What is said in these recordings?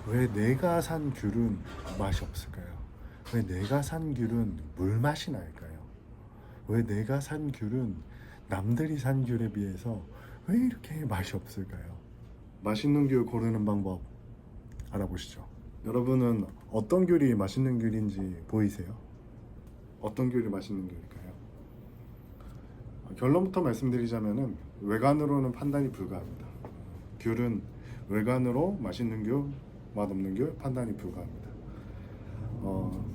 왜 내가 산 귤은 맛이 없을까요? 왜 내가 산 귤은 물맛이 날까요? 왜 내가 산 귤은 남들이 산 귤에 비해서 왜 이렇게 맛이 없을까요? 맛있는 귤 고르는 방법 알아보시죠. 여러분은 어떤 귤이 맛있는 귤인지 보이세요? 어떤 귤이 맛있는 귤일까요? 결론부터 말씀드리자면은 외관으로는 판단이 불가합니다. 귤은 외관으로 맛있는 귤, 맛없는 귤 판단이 불가합니다.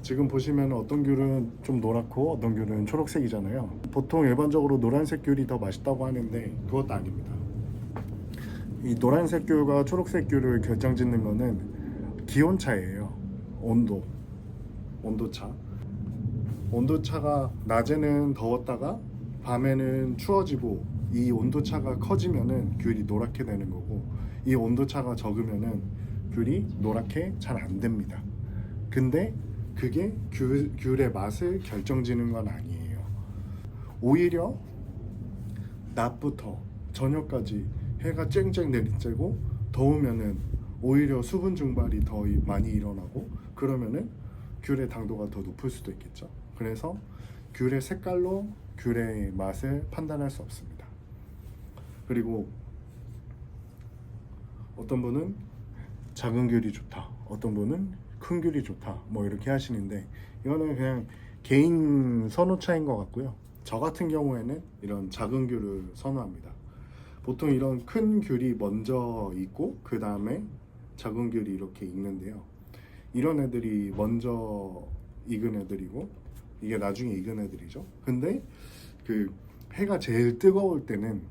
지금 보시면 어떤 귤은 좀 노랗고 어떤 귤은 초록색이잖아요. 보통 일반적으로 노란색 귤이 더 맛있다고 하는데 그것도 아닙니다. 이 노란색 귤과 초록색 귤을 결정짓는 거는 기온차예요. 온도차. 온도차가 낮에는 더웠다가 밤에는 추워지고, 이 온도차가 커지면은 귤이 노랗게 되는 거고, 이 온도차가 적으면은 귤이 노랗게 잘 안 됩니다. 근데 그게 귤의 맛을 결정짓는 건 아니에요. 오히려 낮부터 저녁까지 해가 쨍쨍 내리쬐고 더우면은 오히려 수분 증발이 더 많이 일어나고, 그러면은 귤의 당도가 더 높을 수도 있겠죠. 그래서 귤의 색깔로 귤의 맛을 판단할 수 없습니다. 그리고 어떤 분은 작은 귤이 좋다, 어떤 분은 큰 귤이 좋다, 뭐 이렇게 하시는데 이거는 그냥 개인 선호 차이인 것 같고요. 저 같은 경우에는 이런 작은 귤을 선호합니다. 보통 이런 큰 귤이 먼저 익고 그 다음에 작은 귤이 이렇게 익는데요. 이런 애들이 먼저 익은 애들이고 이게 나중에 익은 애들이죠. 근데 그 해가 제일 뜨거울 때는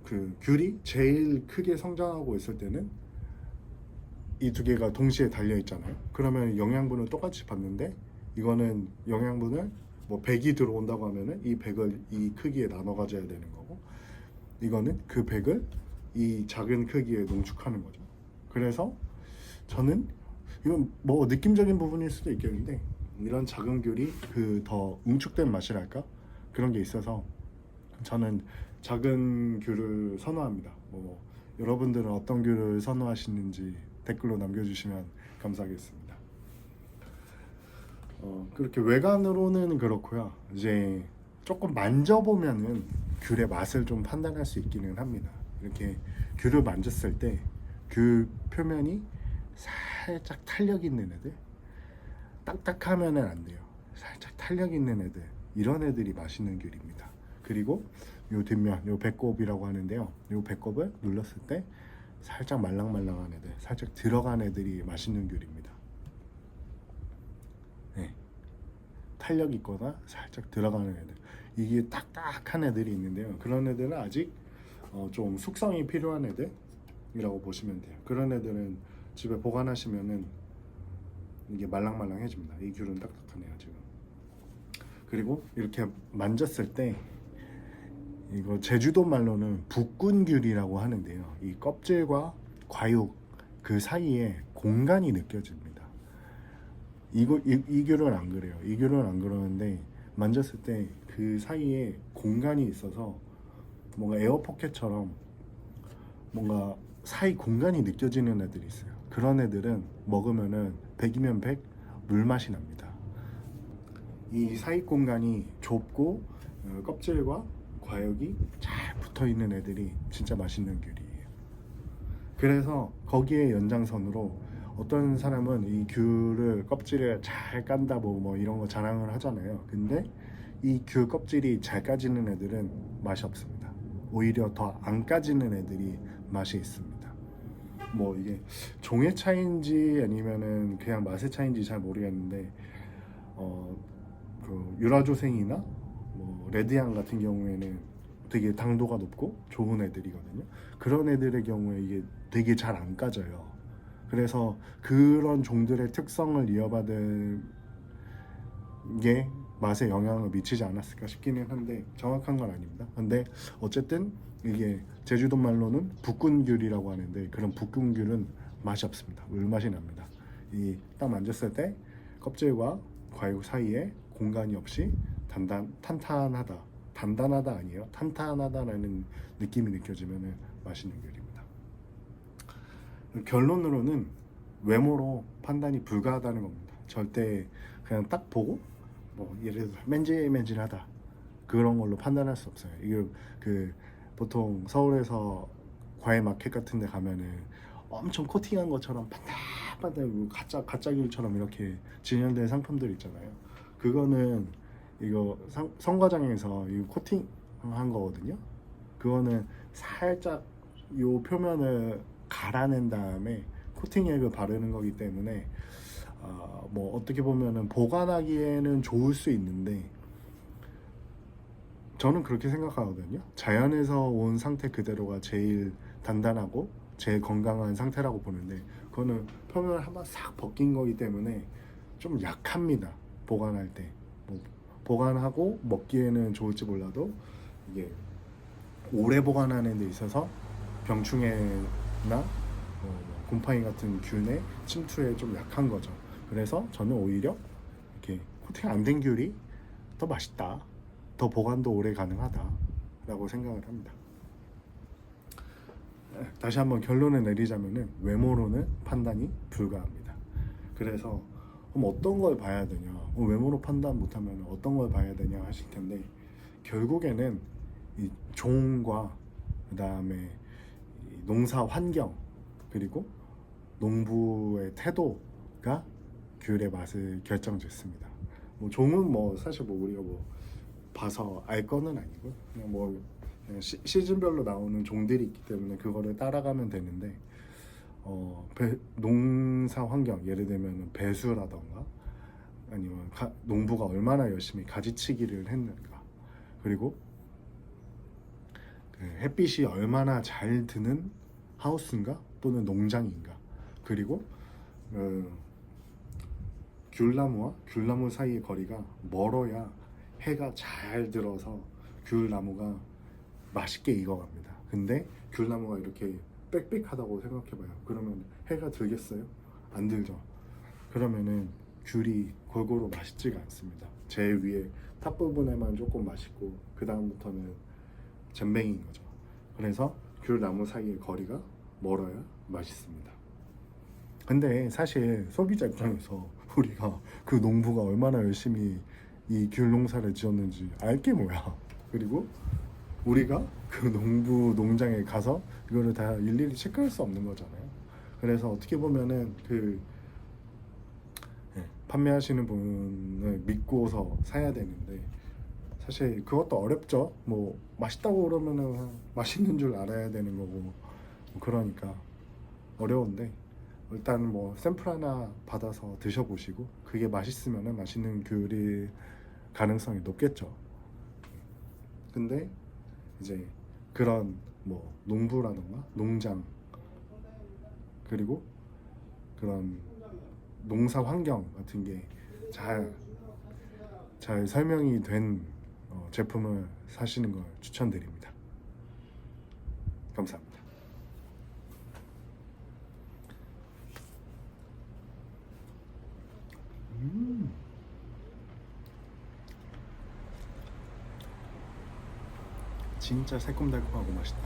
그 귤이 제일 크게 성장하고 있을 때는 이 두 개가 동시에 달려 있잖아요. 그러면 영양분을 똑같이 받는데, 이거는 영양분을 뭐 100이 들어온다고 하면은 이 100을 이 크기에 나눠 가져야 되는 거고, 이거는 그 100을 이 작은 크기에 농축하는 거죠. 그래서 저는 이건 뭐 느낌적인 부분일 수도 있겠는데, 이런 작은 귤이 그 더 응축된 맛이랄까 그런 게 있어서 저는 작은 귤을 선호합니다. 뭐 여러분들은 어떤 귤을 선호하시는지 댓글로 남겨주시면 감사하겠습니다. 그렇게 외관으로는 그렇고요. 이제 조금 만져보면은 귤의 맛을 좀 판단할 수 있기는 합니다. 이렇게 귤을 만졌을 때 귤 표면이 살짝 탄력 있는 애들, 딱딱하면은 안 돼요. 살짝 탄력 있는 애들, 이런 애들이 맛있는 귤입니다. 그리고 요 뒷면, 요 배꼽이라고 하는데요. 요 배꼽을 눌렀을 때 살짝 말랑말랑한 애들, 살짝 들어간 애들이 맛있는 귤입니다. 네. 탄력 있거나 살짝 들어가는 애들, 이게 딱딱한 애들이 있는데요. 그런 애들은 아직 좀 숙성이 필요한 애들이라고 보시면 돼요. 그런 애들은 집에 보관하시면은 이게 말랑말랑해집니다. 이 귤은 딱딱하네요 지금. 그리고 이렇게 만졌을 때, 이거 제주도 말로는 북군귤이라고 하는데요. 이 껍질과 과육 그 사이에 공간이 느껴집니다. 이 귤은 안 그래요. 이 귤은 안 그러는데 만졌을 때 그 사이에 공간이 있어서 뭔가 에어포켓처럼 뭔가 사이 공간이 느껴지는 애들이 있어요. 그런 애들은 먹으면은 100이면 100 물맛이 납니다. 이 사이 공간이 좁고 껍질과 과육이 잘 붙어 있는 애들이 진짜 맛있는 귤이에요. 그래서 거기에 연장선으로 어떤 사람은 이 귤을 껍질을 잘 깐다 뭐 이런 거 자랑을 하잖아요. 근데 이 귤 껍질이 잘 까지는 애들은 맛이 없습니다. 오히려 더 안 까지는 애들이 맛이 있습니다. 뭐 이게 종의 차이인지 아니면은 그냥 맛의 차이인지 잘 모르겠는데, 그 유라조생이나 뭐 레드향 같은 경우에는 되게 당도가 높고 좋은 애들이거든요. 그런 애들의 경우에 이게 되게 잘 안 까져요. 그래서 그런 종들의 특성을 이어받은 게 맛에 영향을 미치지 않았을까 싶기는 한데 정확한 건 아닙니다. 근데 어쨌든 이게 제주도 말로는 북군귤이라고 하는데, 그런 북군귤은 맛이 없습니다. 물맛이 납니다. 이 딱 만졌을 때 껍질과 과육 사이에 공간이 없이 단단하다 아니에요. 탄탄하다라는 느낌이 느껴지면 맛있는 귤입니다. 결론으로는 외모로 판단이 불가하다는 겁니다. 절대 그냥 딱 보고 뭐 예를 들어 맨질맨질하다 그런 걸로 판단할 수 없어요. 이게 그 보통 서울에서 과일 마켓 같은 데 가면은 엄청 코팅한 것처럼 반짝반짝 가짜 귤처럼 이렇게 진열된 상품들 있잖아요. 그거는 이거 성과장에서 이 코팅 한 거거든요. 그거는 살짝 요 표면을 갈아낸 다음에 코팅액을 바르는 거기 때문에 뭐 어떻게 보면은 보관하기에는 좋을 수 있는데 저는 그렇게 생각하거든요. 자연에서 온 상태 그대로가 제일 단단하고 제일 건강한 상태라고 보는데 그거는 표면을 한번 싹 벗긴 거기 때문에 좀 약합니다. 보관할 때 뭐 보관하고 먹기에는 좋을지 몰라도 이게 오래 보관하는 데 있어서 병충해나 곰팡이 같은 균의 침투에 좀 약한 거죠. 그래서 저는 오히려 이렇게 코팅 안 된 귤이 더 맛있다, 더 보관도 오래 가능하다라고 생각을 합니다. 다시 한번 결론을 내리자면은 외모로는 판단이 불가합니다. 그래서 그럼 어떤 걸 봐야 되냐? 외모로 판단 못하면 어떤 걸 봐야 되냐 하실 텐데 결국에는 이 종과 그 다음에 농사 환경 그리고 농부의 태도가 귤의 맛을 결정짓습니다. 뭐 종은 뭐 사실 뭐 우리가 뭐 봐서 알 거는 아니고 그냥 뭐 그냥 시즌별로 나오는 종들이 있기 때문에 그거를 따라가면 되는데 농사 환경 예를 들면 배수라던가 아니면 농부가 얼마나 열심히 가지치기를 했는가 그리고 그 햇빛이 얼마나 잘 드는 하우스인가 또는 농장인가 그리고 귤나무와 귤나무 사이의 거리가 멀어야 해가 잘 들어서 귤나무가 맛있게 익어갑니다. 근데 귤나무가 이렇게 빽빽하다고 생각해봐요. 그러면 해가 들겠어요? 안 들죠. 그러면은 귤이 골고루 맛있지가 않습니다. 제일 위에 탑 부분에만 조금 맛있고 그 다음부터는 잼뱅이인 거죠. 그래서 귤나무 사이의 거리가 멀어야 맛있습니다. 근데 사실 소비자 입장에서 우리가 그 농부가 얼마나 열심히 이 귤 농사를 지었는지 알게 뭐야. 그리고 우리가 그 농부 농장에 가서 이거를 다 일일이 체크할 수 없는 거잖아요. 그래서 어떻게 보면은 판매하시는 분을 믿고서 사야 되는데 사실 그것도 어렵죠. 뭐 맛있다고 그러면은 맛있는 줄 알아야 되는 거고 그러니까 어려운데 일단 뭐 샘플 하나 받아서 드셔보시고 그게 맛있으면은 맛있는 귤일 가능성이 높겠죠. 근데 이제 그런 뭐 농부라던가 농장 그리고 그런 농사 환경 같은 게 잘 설명이 된 제품을 사시는 걸 추천드립니다. 감사합니다. 진짜 새콤달콤하고 맛있다.